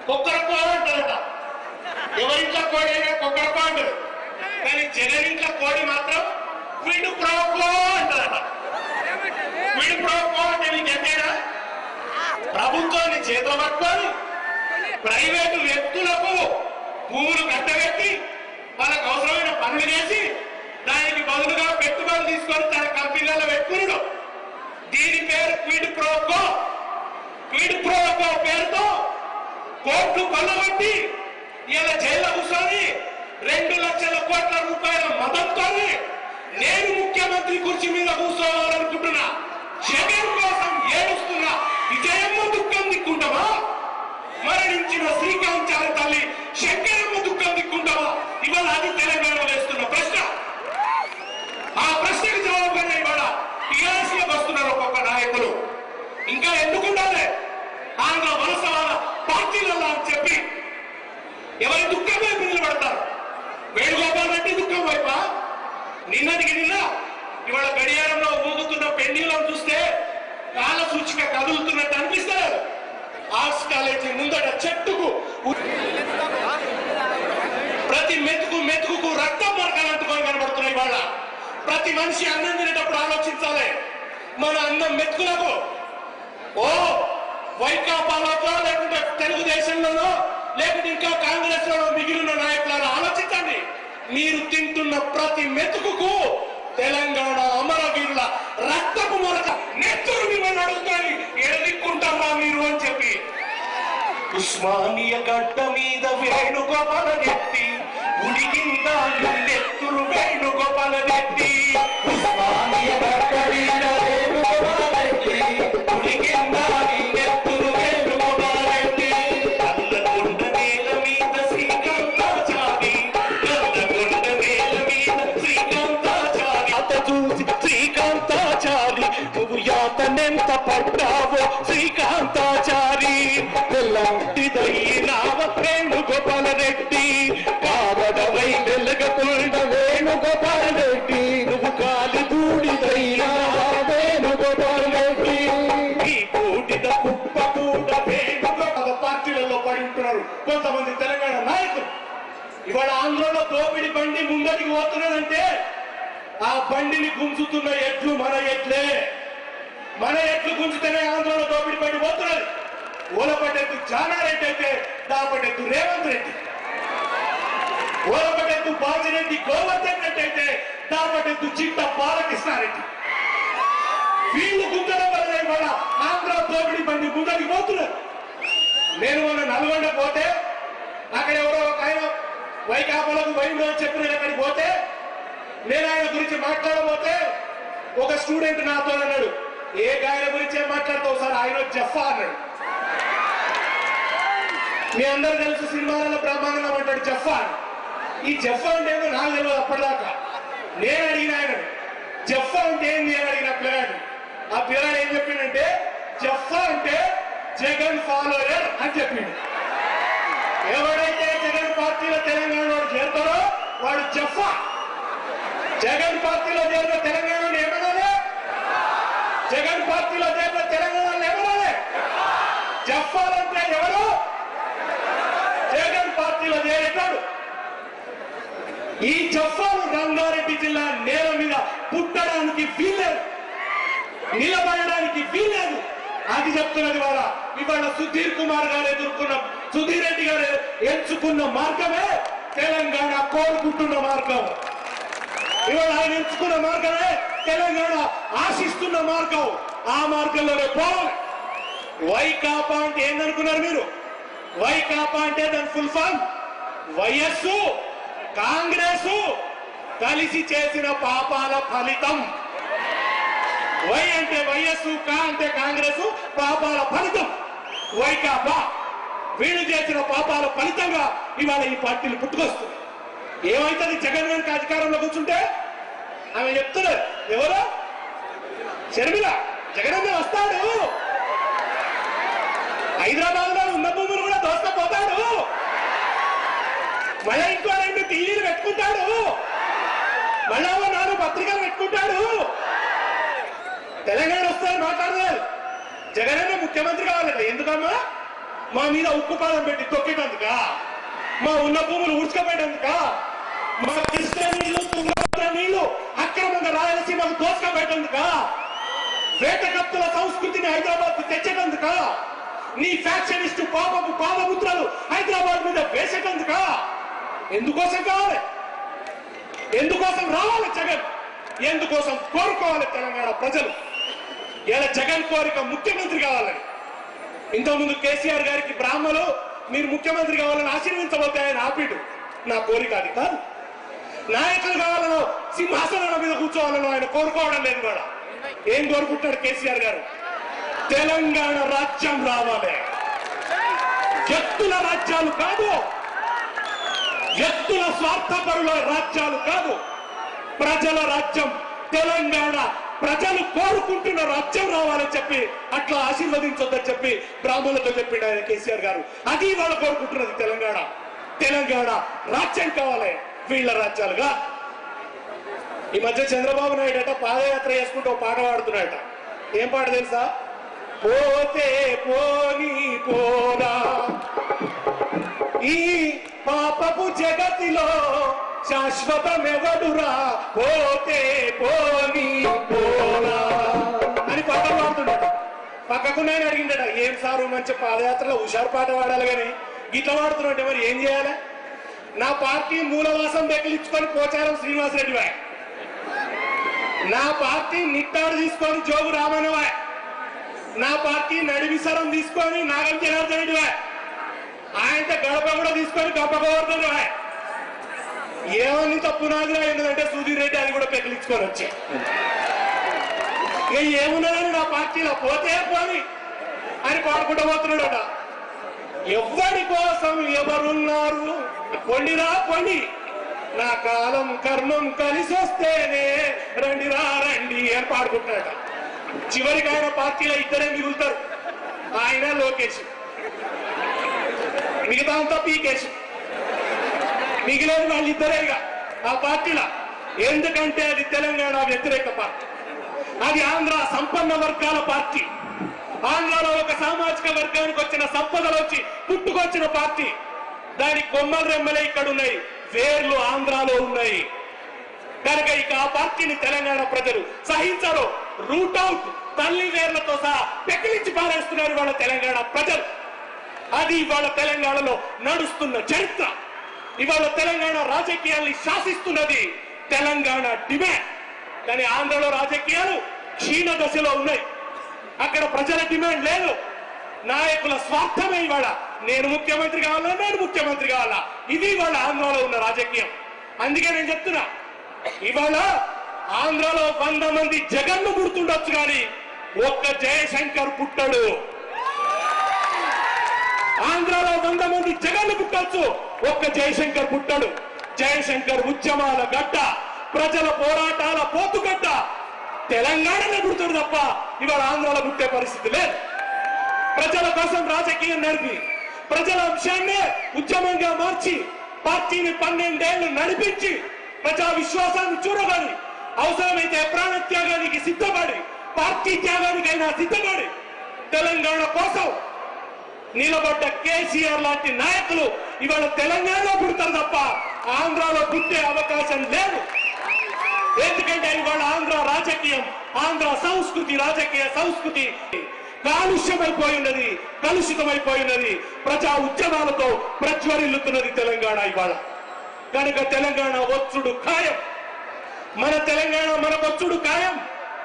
కుక్కరకో అంటారట. ఎవరింట్లో కోడి అయినా కుక్కరకో అంటారు, కానీ జగన్ ఇంట్లో కోడి మాత్రం విడు ప్రోకో అంటారట. విడు ప్రోకో అంటే నీకు ఎక్కడా ప్రభుత్వాన్ని చేతులు పట్టుకొని ప్రైవేటు వ్యక్తులకు భూములు కట్టబెట్టి వాళ్ళకు అవసరమైన పనులు చేసి దానికి బదులుగా పెట్టుబడులు తీసుకొని తన కంపెనీలలో పెట్టుకున్నాడు. దీని పేరు క్విడ్ ప్రోకో. క్విడ్ ప్రోకో పేరుతో కోట్లు కొల్లబట్టి ఇలా జైల్లో కూర్చొని 2 లక్షల కోట్ల రూపాయల మదంతో నేను ముఖ్యమంత్రి కుర్చీ మీద కూర్చోవాలనుకుంటున్నా. జగన్ కోసం ఏడుస్తున్నా. విజయమ్మ దుఃఖం దిక్కుంటావా? మరణించిన శ్రీకాంత్ చారి తల్లి శంకరమ్మ దుఃఖం దిక్కుంటావా? ఇవాళ అది తెలంగాణ వేస్తున్న ప్రశ్న. ఆ ప్రశ్నకు జవాబుగా ఇవాళ టీఆర్ఎస్ లోకి వస్తున్నారు ఒక్కొక్క నాయకులు. ఇంకా ఎందుకుండాలి ఆంధ్ర వలస వాళ్ళ పార్టీలలో అని చెప్పి ఎవరి దుఃఖం వైపు నిలబడతారు. వేణుగోపాల్ రెడ్డి దుఃఖం వైపా? నిన్నటికి నిన్న ఇవాళ గడియారంలో ఊగుతున్న పెండిలను చూస్తే కాల సూచిక కదులుతున్నట్టు అనిపిస్తారు. ఆర్ట్స్ కాలేజీ ముందట చెట్టుకు ప్రతి మెతుకు రక్తం మరకలు అంటుకొని కనబడుతున్నాయి. ఇవాళ ప్రతి మనిషి అన్నం తినేటప్పుడు ఆలోచించాలి. మన అన్నం మెతుకులకు ఓ వైకాపాలతో లేకుంటే తెలుగుదేశంలోనో లేకుంటే ఇంకా కాంగ్రెస్ లో మిగిలిన నాయకులను ఆలోచించండి. మీరు తింటున్న ప్రతి మెతుకుకు తెలంగాణ అమరవీరుల రక్తపు మొరక నెత్తురు మిమ్మల్ని అడుగుతాయి. ఎడదిక్కుంటారా మీరు అని చెప్పి ఉస్మానియ గడ్డ మీద వేణుగోపాల నెత్తి ఉడికిందా నెత్తురు వేణుగోపాల నెత్తి. ఉస్మానియ గడ్డ మీద వేణుగోపాల నెత్తి ఉడికిందా నెత్తురు వేణుగోపాల నెత్తి. కళ్ళకొండ నేల మీద శ్రీకాంతాచారి, కళ్ళకొండ నేల మీద శ్రీకాంతాచారి. అత చూసి శ్రీకాంతాచారి నువ్వు యాతనెంత పడ్డావో శ్రీకాంతాచారి. ఎలాంటిదైనావ వేణుగోపాల రెడ్డి, కావడవై వెలగకుండా వేణుగోపాల రెడ్డి. నువ్వు కాలి బూడిదైనావా వేణుగోపాల రెడ్డి. ఈ బూడిద కుప్ప కూడా వేణుగోపాల పార్టీలలో పడి ఉంటున్నారు కొంతమంది తెలంగాణ నాయకులు. ఇవాళ ఆంధ్రలో దోపిడి బండి ముందరికి పోతున్నదంటే ఆ బండిని గుంజుతున్న ఎట్లు మన ఎట్లే. మన ఎట్లు గుంజుతూనే ఆంధ్రలో దోపిడి బండి పోతున్నది. ఓలపట్టెత్తు జానారెడ్డి అయితే దాపట్టెత్తు రేవంత్ రెడ్డి, ఓలపట్టెత్తు బాజిరెడ్డి గోవర్ధన్ రెడ్డి అయితే దాపట్టెత్తు చిట్ట బాలకృష్ణారెడ్డి. వీళ్ళు గుంజడం వల్ల ఇవాళ ఆంధ్ర దోపిడి బండి ముందరికి పోతున్నారు. నేను మొన్న నల్గొండ పోతే అక్కడ ఎవరో ఒక ఆయన వైకాపాలకు వైండు అని చెప్పిన అక్కడికి పోతే నేను ఆయన గురించి మాట్లాడబోతే ఒక స్టూడెంట్ నాతో అన్నాడు, ఏ గాయన గురించి ఏం మాట్లాడతావు సార్, ఆయన జఫా అన్నాడు. మీ అందరూ తెలుసు సినిమాలలో బ్రహ్మాండంగా అంటాడు జఫా. ఈ జఫా అంటే ఏమో నాకు తెలియదు అప్పటిదాకా. నేను అడిగిన ఆయన జఫా అంటే ఏంది అని అడిగిన పిల్లగాడు. ఆ పిల్లగాడు ఏం చెప్పిండంటే జఫా అంటే జగన్ ఫాలోయర్ అని చెప్పిండు. ఎవడైతే జగన్ పార్టీలో తెలంగాణలో చేరుతారో వాడు జఫా. జగన్ పార్టీలో చేరిన తెలంగాణలో ఏమనాలి? జగన్ పార్టీలో చేరిన తెలంగాణలో ఏమనాలి? జఫాలంటే ఎవరు? జగన్ పార్టీలో చేరేటాడు. ఈ జఫాలు రంగారెడ్డి జిల్లా నేల మీద పుట్టడానికి వీల్లేదు, నిలబడడానికి వీల్లేదు. అది చెప్తున్నది వాళ్ళ. ఇవాళ సుధీర్ కుమార్ గారు ఎదుర్కొన్న, సుధీర్ రెడ్డి గారు ఎంచుకున్న మార్గమే తెలంగాణ కోరుకుంటున్న మార్గం. ఇవాళ ఆయన ఎంచుకున్న మార్గమే తెలంగాణ ఆశిస్తున్న మార్గం. ఆ మార్గంలోనే పోవాలి. వైకాపా అంటే ఏందనుకున్నారు మీరు? వైకాపా అంటే దాని ఫుల్ ఫామ్ వైఎస్ కాంగ్రెస్ కలిసి చేసిన పాపాల ఫలితం. వై అంటే వైఎస్, కా అంటే కాంగ్రెస్, పాపాల ఫలితం వైకాపా. వీళ్ళు చేసిన పాపాల ఫలితంగా ఇవాళ ఈ పార్టీలు పుట్టుకొస్తుంది. ఏమైతుంది జగన్ గారికి అధికారంలో కూర్చుంటే? ఆమె చెప్తున్నారు ఎవరు? షర్మిల. జగన్ వస్తాడు, హైదరాబాద్ లో ఉన్న భూములు కూడా దోసుకపోతాడు, మళ్ళా ఇంకో 2 టీవీలు పెట్టుకుంటాడు, మళ్ళా 4 పత్రికలు పెట్టుకుంటాడు. తెలంగాణ వస్తారు మాట్లాడలేదు. జగన్ ముఖ్యమంత్రి కావాలి. ఎందుకమ్మా? మా మీద ఉక్కుపాదం పెట్టి తొక్కేటందుక, మా ఉన్న భూములు ఉడ్చుకపోయేటందుక, మా కృష్ణ నీళ్లు తుంగభద్ర నీళ్లు అక్రమంగా రాయలసీమకు దోచుకపోయేటందుక, వేట కత్తుల సంస్కృతిని హైదరాబాద్ కు తెచ్చేటందుక, నీ ఫ్యాక్షనిస్టు పాపపు పాదముద్రలు హైదరాబాద్ మీద వేసేటందుక? ఎందుకోసం కావాలి? ఎందుకోసం రావాలి జగన్? ఎందుకోసం కోరుకోవాలి తెలంగాణ ప్రజలు? ఇలా జగన్ కోరిక ముఖ్యమంత్రి కావాలని. ఇంతకుముందు కేసీఆర్ గారికి బ్రాహ్మలు మీరు ముఖ్యమంత్రి కావాలని ఆశీర్వించబోతే ఆయన ఆపిడు. నా కోరిక అది కాదు. నాయకులు కావాలనో సింహాసనాల మీద కూర్చోవాలనో ఆయన కోరుకోవడం లేదు. కూడా ఏం కోరుకుంటాడు కేసీఆర్ గారు? తెలంగాణ రాజ్యం రావాలి. వ్యక్తుల రాజ్యాలు కాదు, వ్యక్తుల స్వార్థపరుల రాజ్యాలు కాదు, ప్రజల రాజ్యం. తెలంగాణ ప్రజలు కోరుకుంటున్న రాజ్యం రావాలని చెప్పి అట్లా ఆశీర్వదించొద్దని చెప్పి బ్రాహ్మణులతో చెప్పిండు ఆయన కేసీఆర్ గారు. అది వాళ్ళు కోరుకుంటున్నది తెలంగాణ. తెలంగాణ రాజ్యం కావాలి, వీళ్ళ రాజ్యాలుగా. ఈ మధ్య చంద్రబాబు నాయుడు అట పాదయాత్ర చేసుకుంటూ పాట పాడుతున్నాడట. ఏం పాట తెలుసా? పోతే పోనీ పోరా ఈ పాపపు జగతిలో శాశ్వతమెవడురా, పోతే పోనీ పోరా అని పాటలు పాడుతున్నాడు. పక్కకున్నాయని అడిగిండట, ఏం సారు మంచి పాదయాత్రలో హుషారు పాట పాడాలి కానీ గిట్లా పాడుతున్నట్టే మరి ఏం చేయాలి? నా పార్టీ మూలవాసం దెక్కలించుకొని పోచారం శ్రీనివాసరెడ్డి వాయ్, నా పార్టీ నిట్టాడు తీసుకొని జోగు రామన్న వాయ్, నా పార్టీ నడివిసరం తీసుకొని నాగం జనార్దన్ రెడ్డి వాయ్, ఆయనతో గడప కూడా తీసుకొని గొప్ప గోవర్ధన్ వాయ్. ఏమని తప్పునాదిరా ఏంటంటే సుధీర్ రెడ్డి అది కూడా పెకిలించుకొని వచ్చాయి. ఇక ఏమున్నదని నా పార్టీలో పోతే పోని అని పాడుకుంటూ పోతున్నాడట. ఎవరి కోసం ఎవరున్నారు? పొండిరా పొండి, నా కాలం కర్మం కలిసి వస్తేనే రండిరా రండి అని పాడుకుంటున్నాడట. చివరికి ఆయన పార్టీలో ఇద్దరే మిగులుతారు, ఆయన లోకేష్, మిగతా అంతా పీకేష్. మిగిలేదు వాళ్ళిద్దరే ఇక ఆ పార్టీలో. ఎందుకంటే అది తెలంగాణ వ్యతిరేక పార్టీ, అది ఆంధ్ర సంపన్న వర్గాల పార్టీ. ఆంధ్రలో ఒక సామాజిక వర్గానికి వచ్చిన సంపదలోచి పుట్టుకొచ్చిన పార్టీ. దాని కొమ్మలు రెమ్మలే ఇక్కడ ఉన్నాయి, వేర్లు ఆంధ్రాలో ఉన్నాయి. కనుక ఇక ఆ పార్టీని తెలంగాణ ప్రజలు సహించరు. రూట్ అవుట్, తల్లి వేర్లతో సహా పెకిలించి పారేస్తున్నారు వాళ్ళ తెలంగాణ ప్రజలు. అది ఇవాళ తెలంగాణలో నడుస్తున్న చరిత్ర. ఇవాళ తెలంగాణ రాజకీయాల్ని శాసిస్తున్నది తెలంగాణ డిమాండ్. కానీ ఆంధ్రలో రాజకీయాలు క్షీణ దశలో ఉన్నాయి. అక్కడ ప్రజల డిమాండ్ లేదు, నాయకుల స్వార్థమే. ఇవాళ నేను ముఖ్యమంత్రి కావాలా, నేను ముఖ్యమంత్రి కావాలా, ఇది ఇవాళ ఆంధ్రలో ఉన్న రాజకీయం. అందుకే నేను చెప్తున్నా, ఇవాళ ఆంధ్రలో 100 మంది జగన్ను పుడుతుండొచ్చు కానీ ఒక్క జయశంకర్ పుట్టడు. ఆంధ్రలో 100 మంది జగన్ను పుట్టొచ్చు, ఒక్క జయశంకర్ పుట్టడు. జయశంకర్ ఉద్యమాల గడ్డ, ప్రజల పోరాటాల పోతుగడ్డ తెలంగాణలో పుడుతుంది తప్ప ఇవాళ ఆంధ్రలో పుట్టే పరిస్థితి లేదు. ప్రజల కోసం రాజకీయం నడిపి, ప్రజల అంశాన్నే ఉద్యమంగా మార్చి, పార్టీని 12 ఏళ్లు నడిపించి, ప్రజా విశ్వాసాన్ని చూడబడి, అవసరమైతే ప్రాణ త్యాగానికి సిద్ధపడి, పార్టీ త్యాగానికైనా సిద్ధపడి తెలంగాణ కోసం నిలబడ్డ కేసీఆర్ లాంటి నాయకులు ఇవాళ తెలంగాణలో పుడతారు తప్ప ఆంధ్రాలో పుట్టే అవకాశం లేదు. ఎందుకంటే ఇవాళ ఆంధ్ర రాజకీయం, ఆంధ్ర సంస్కృతి, రాజకీయ సంస్కృతి కాలుష్యమైపోయినది, కలుషితమైపోయినది. ప్రజా ఉద్యమాలతో ప్రజ్వరిల్లుతున్నది తెలంగాణ ఇవాళ. కనుక తెలంగాణ వచ్చుడు ఖాయం, మన తెలంగాణ మనకొచ్చుడు ఖాయం.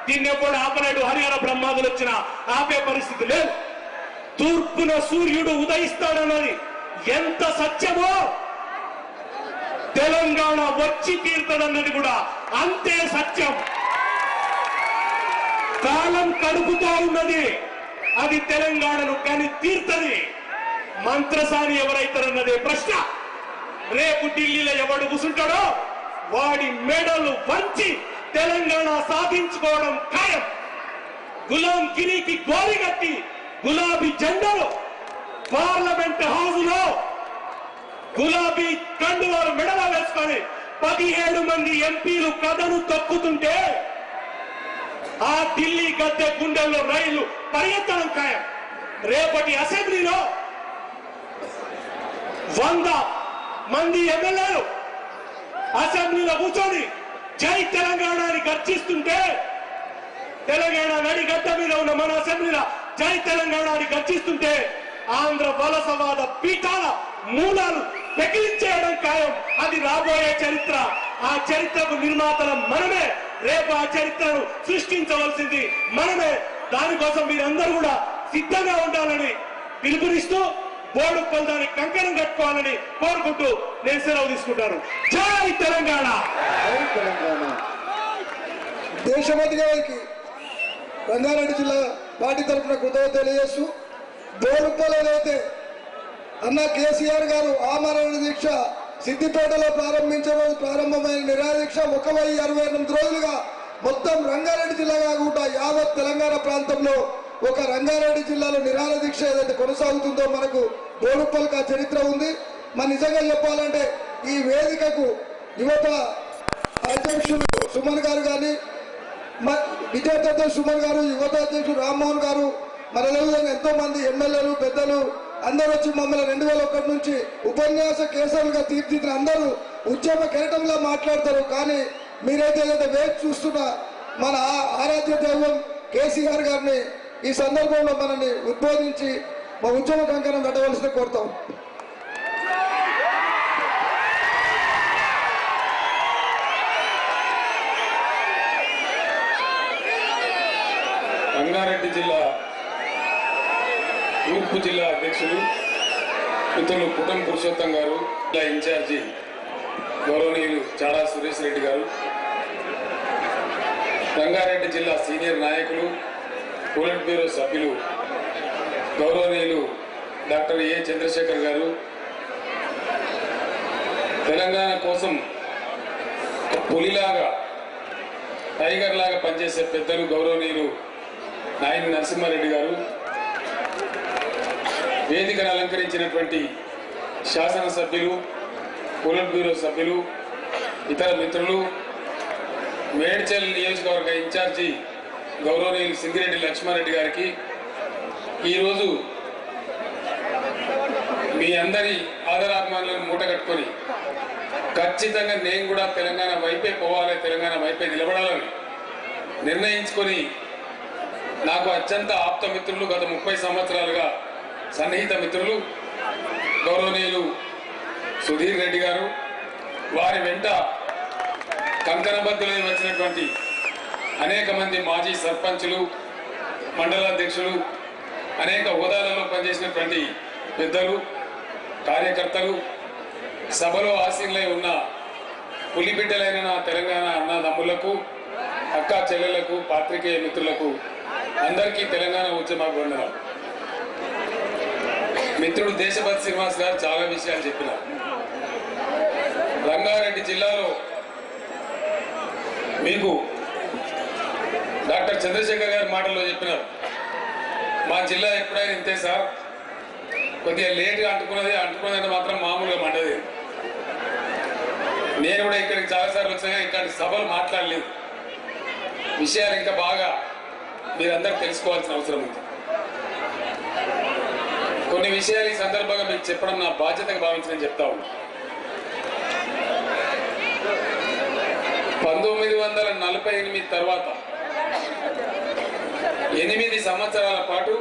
దీన్ని ఎప్పుడు ఆపలేడు. హరిహర బ్రహ్మాదులు వచ్చినా ఆపే పరిస్థితి లేదు. తూర్పున సూర్యుడు ఉదయిస్తాడన్నది ఎంత సత్యమో, తెలంగాణ వచ్చి తీరుతాడన్నది కూడా అంతే సత్యం. కాలం కడుపుతా ఉన్నది, అది తెలంగాణను కానీ తీర్తది. మంత్రసాని ఎవరైతారన్నదే ప్రశ్న. రేపు ఢిల్లీలో ఎవడు కూసుంటాడో వాడి మెడలు వంచి తెలంగాణ సాధించుకోవడం ఖాయం. గులాం గిరికి గోరి కట్టి గులాబీ జెండాలు పార్లమెంట్ హౌస్ లో గులాబీ కండువాలు మెడలో వేసుకొని 17 మంది ఎంపీలు కథను తొక్కుతుంటే ఆ ఢిల్లీ గద్దె గుండెల్లో రైళ్లు పరిగెత్తడం ఖాయం. రేపటి అసెంబ్లీలో 100 మంది ఎమ్మెల్యేలు అసెంబ్లీలో కూర్చొని జై తెలంగాణ అని గర్జిస్తుంటే, తెలంగాణ నడిగడ్డ మీద ఉన్న మన అసెంబ్లీలో జై తెలంగాణ అని గర్జిస్తుంటే ఆంధ్ర వలసవాద పీఠాల మూలాలు పెకిలించేయడం ఖాయం. అది రాబోయే చరిత్ర. ఆ చరిత్రకు నిర్మాతల మనమే. రేపు ఆ చరిత్రను సృష్టించవలసింది మనమే. దానికోసం మీరందరూ కూడా సిద్ధంగా ఉండాలని పిలుపునిస్తూ బోడుప్పల్ దాన్ని కంకణం కట్టుకోవాలని కోరుకుంటూ నేను సెలవు తీసుకుంటాను. జై తెలంగాణ. దేశపతి గారికి రంగారెడ్డి జిల్లా పార్టీ తరఫున కృతజ్ఞత తెలియజేస్తూ, బోడుప్పల్ ఏదైతే అన్న కేసీఆర్ గారు ఆమరణ దీక్ష సిద్దిపేటలో ప్రారంభమైన నిరాదీక్ష 1068 రోజులుగా మొత్తం రంగారెడ్డి జిల్లా కాకుండా యావత్ తెలంగాణ ప్రాంతంలో ఒక రంగారెడ్డి జిల్లాలో నిరాహార దీక్ష ఏదైతే కొనసాగుతుందో మనకు బోడుప్పల్కి ఆ చరిత్ర ఉంది. మరి నిజంగా చెప్పాలంటే ఈ వేదికకు యువత అధ్యక్షులు సుమన్ గారు కానీ, విద్యార్థి అధ్యక్షుడు సుమన్ గారు, యువత అధ్యక్షుడు రామ్మోహన్ గారు, మరి అదేవిధంగా ఎంతో మంది ఎమ్మెల్యేలు పెద్దలు అందరూ వచ్చి మమ్మల్ని 2001 నుంచి ఉపన్యాస కేసులుగా తీర్చిదిద్దిన అందరూ ఉద్యమ కెరటంలా మాట్లాడతారు. కానీ మీరైతే ఏదైతే వేచి చూస్తున్న మన ఆరాధ్య దైవం కేసీఆర్ గారిని ఈ సందర్భంలో మనల్ని ఉద్బోధించి మా ఉద్యమ కంకణం కట్టవలసిన కోరుతాం. రంగారెడ్డి జిల్లా తూర్పు జిల్లా అధ్యక్షులు మిత్రులు పుట్టం పురుషోత్తం గారు, జిల్లా ఇన్ఛార్జి గౌరవనీయులు చాడా సురేష్ రెడ్డి గారు, రంగారెడ్డి జిల్లా సీనియర్ నాయకులు పోలిట్ బ్యూరో సభ్యులు గౌరవనీయులు డాక్టర్ ఏ చంద్రశేఖర్ గారు, తెలంగాణ కోసం పులిలాగా టైగర్ లాగా పనిచేసే పెద్దలు గౌరవనీయులు నాయని నరసింహారెడ్డి గారు, వేదికను అలంకరించినటువంటి శాసనసభ్యులు, పోలిట్ బ్యూరో సభ్యులు, ఇతర మిత్రులు, మేడ్చల్ నియోజకవర్గ ఇన్ఛార్జి గౌరవనీయులు సింగిరెడ్డి లక్ష్మారెడ్డి గారికి, ఈరోజు మీ అందరి ఆదరాభిమానులను మూటగట్టుకొని ఖచ్చితంగా నేను కూడా తెలంగాణ వైపే పోవాలి, తెలంగాణ వైపే నిలబడాలని నిర్ణయించుకొని నాకు అత్యంత ఆప్త మిత్రులు, గత 30 సంవత్సరాలుగా సన్నిహిత మిత్రులు గౌరవనీయులు సుధీర్ రెడ్డి గారు, వారి వెంట కంకణబద్దులై వచ్చినటువంటి అనేక మంది మాజీ సర్పంచులు, మండలాధ్యక్షులు, అనేక హోదాలలో పనిచేసినటువంటి పెద్దలు, కార్యకర్తలు, సభలో ఆసీనులై ఉన్న పులిబిడ్డలైన నా తెలంగాణ అన్నదమ్ములకు, అక్క చెల్లెళ్లకు, పాత్రికేయ మిత్రులకు అందరికీ తెలంగాణ ఉద్యమ వందనాలు. మిత్రుడు దేశపతి శ్రీనివాస్ గారు చాలా విషయాలు చెప్పినారు. రంగారెడ్డి జిల్లాలో మీకు డాక్టర్ చంద్రశేఖర్ గారి మాటల్లో చెప్పినారు, మా జిల్లా ఎప్పుడైనా ఇంతే సార్, కొద్దిగా లేట్గా అంటుకున్నది మాత్రం మామూలుగా మండది. నేను కూడా ఇక్కడికి చాలాసార్లు వచ్చాగా ఇట్లాంటి సభలు మాట్లాడలేదు. విషయాలు ఇంకా బాగా మీరందరూ తెలుసుకోవాల్సిన అవసరం ఉంది. కొన్ని విషయాలు ఈ సందర్భంగా మీకు చెప్పడం నా బాధ్యతగా భావించి నేను చెప్తా ఉన్నా. 1948 తర్వాత 8 సంవత్సరాల పాటు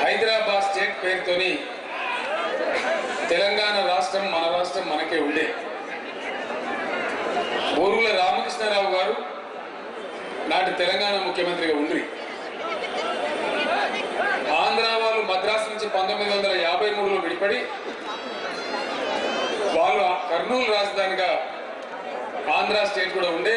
హైదరాబాద్ స్టేట్ పేరుతోని తెలంగాణ రాష్ట్రం, మన రాష్ట్రం మనకే ఉండే. బోరుల రామకృష్ణారావు గారు నాటి తెలంగాణ ముఖ్యమంత్రిగా ఉండి, ఆంధ్ర వాళ్ళు మద్రాసు నుంచి 1953లో విడిపడి వాళ్ళు కర్నూలు రాజధానిగా ఆంధ్ర స్టేట్ కూడా ఉండే